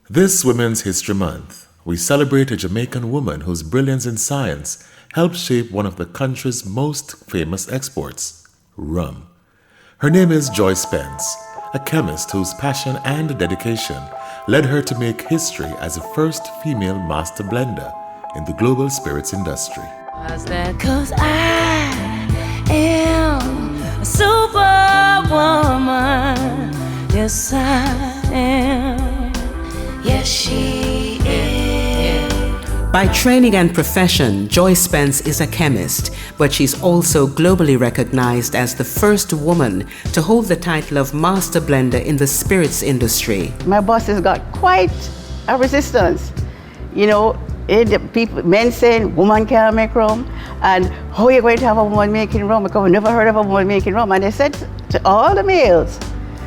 This Women's History Month, we celebrate a Jamaican woman whose brilliance in science helped shape one of the country's most famous exports, rum. Her name is Joy Spence, a chemist whose passion and dedication led her to make history as the first female master blender in the global spirits industry. How's that? 'Cause I am a superwoman. Yes, I am. Yes, she is. By training and profession, Joy Spence is a chemist, but she's also globally recognized as the first woman to hold the title of Master Blender in the spirits industry. My boss has got quite a resistance. You know, men saying woman can't make rum, and how are you going to have a woman making rum? Because we never heard of a woman making rum. And they said to all the males,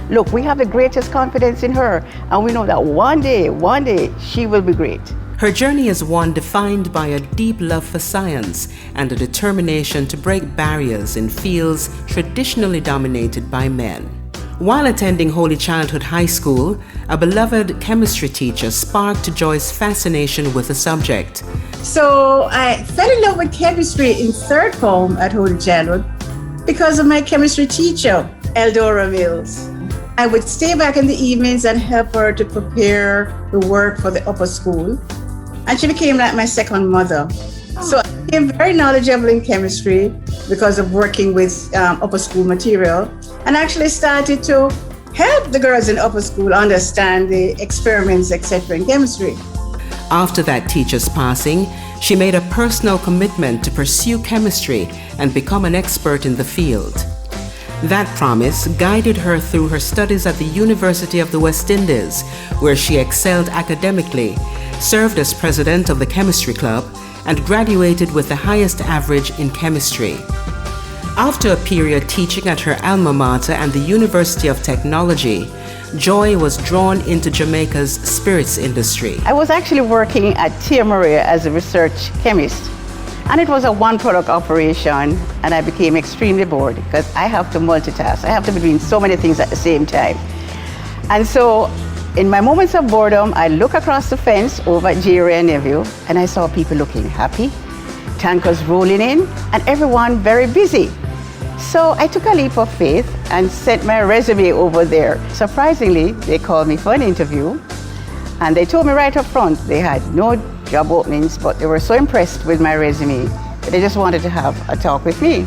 look, we have the greatest confidence in her, and we know that one day, she will be great. Her journey is one defined by a deep love for science and a determination to break barriers in fields traditionally dominated by men. While attending Holy Childhood High School, a beloved chemistry teacher sparked Joy's fascination with the subject. So I fell in love with chemistry in third form at Holy Childhood because of my chemistry teacher, Eldora Mills. I would stay back in the evenings and help her to prepare the work for the upper school. And she became like my second mother. So I became very knowledgeable in chemistry because of working with upper school material, and actually started to help the girls in upper school understand the experiments, etc. in chemistry. After that teacher's passing, she made a personal commitment to pursue chemistry and become an expert in the field. That promise guided her through her studies at the University of the West Indies, where she excelled academically, served as president of the chemistry club, and graduated with the highest average in chemistry. After a period teaching at her alma mater and the University of Technology, Joy was drawn into Jamaica's spirits industry. I was actually working at Tia Maria as a research chemist, and it was a one-product operation, and I became extremely bored because I have to multitask. I have to be doing so many things at the same time. And so in my moments of boredom, I look across the fence over at J. Neville, and I saw people looking happy, tankers rolling in, and everyone very busy. So I took a leap of faith and sent my resume over there. Surprisingly, they called me for an interview, and they told me right up front they had no job openings, but they were so impressed with my resume that they just wanted to have a talk with me.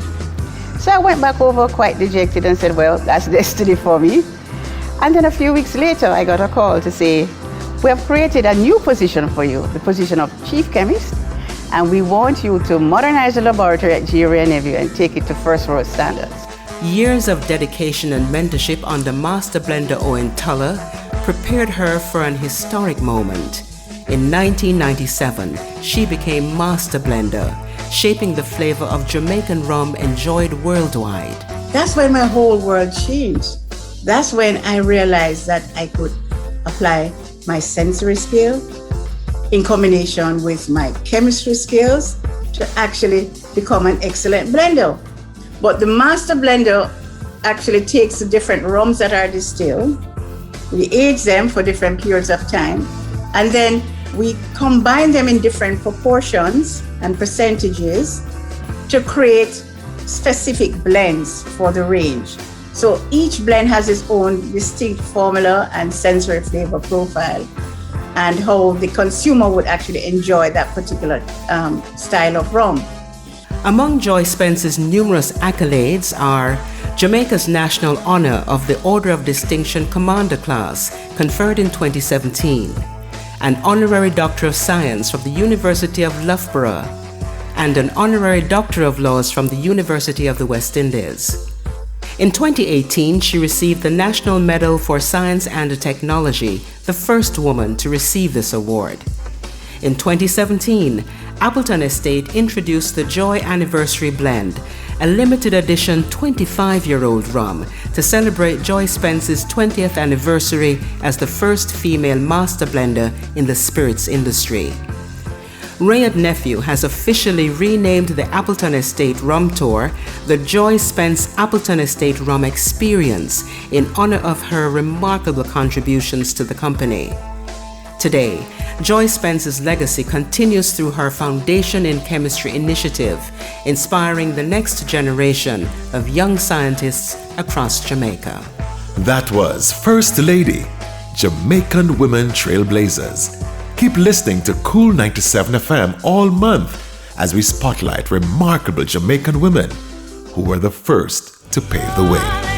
So I went back over quite dejected and said, well, that's destiny for me. And then a few weeks later, I got a call to say, we have created a new position for you, the position of chief chemist, and we want you to modernize the laboratory at J. Neville and take it to first world standards. Years of dedication and mentorship under Master Blender Owen Tuller prepared her for an historic moment. In 1997, she became Master Blender, shaping the flavor of Jamaican rum enjoyed worldwide. That's when my whole world changed. That's when I realized that I could apply my sensory skill in combination with my chemistry skills to actually become an excellent blender. But the master blender actually takes the different rums that are distilled, we age them for different periods of time, and then we combine them in different proportions and percentages to create specific blends for the range. So each blend has its own distinct formula and sensory flavor profile, and how the consumer would actually enjoy that particular style of rum. Among Joy Spence's numerous accolades are Jamaica's National Honor of the Order of Distinction Commander Class, conferred in 2017, an Honorary Doctor of Science from the University of Loughborough, and an Honorary Doctor of Laws from the University of the West Indies. In 2018, she received the National Medal for Science and Technology, the first woman to receive this award. In 2017, Appleton Estate introduced the Joy Anniversary Blend, a limited edition 25-year-old rum to celebrate Joy Spence's 20th anniversary as the first female master blender in the spirits industry. Rayad Nephew has officially renamed the Appleton Estate Rum Tour the Joy Spence Appleton Estate Rum Experience in honor of her remarkable contributions to the company. Today, Joy Spence's legacy continues through her Foundation in Chemistry initiative, inspiring the next generation of young scientists across Jamaica. That was First Lady, Jamaican Women Trailblazers. Keep listening to Cool 97 FM all month as we spotlight remarkable Jamaican women who were the first to pave the way.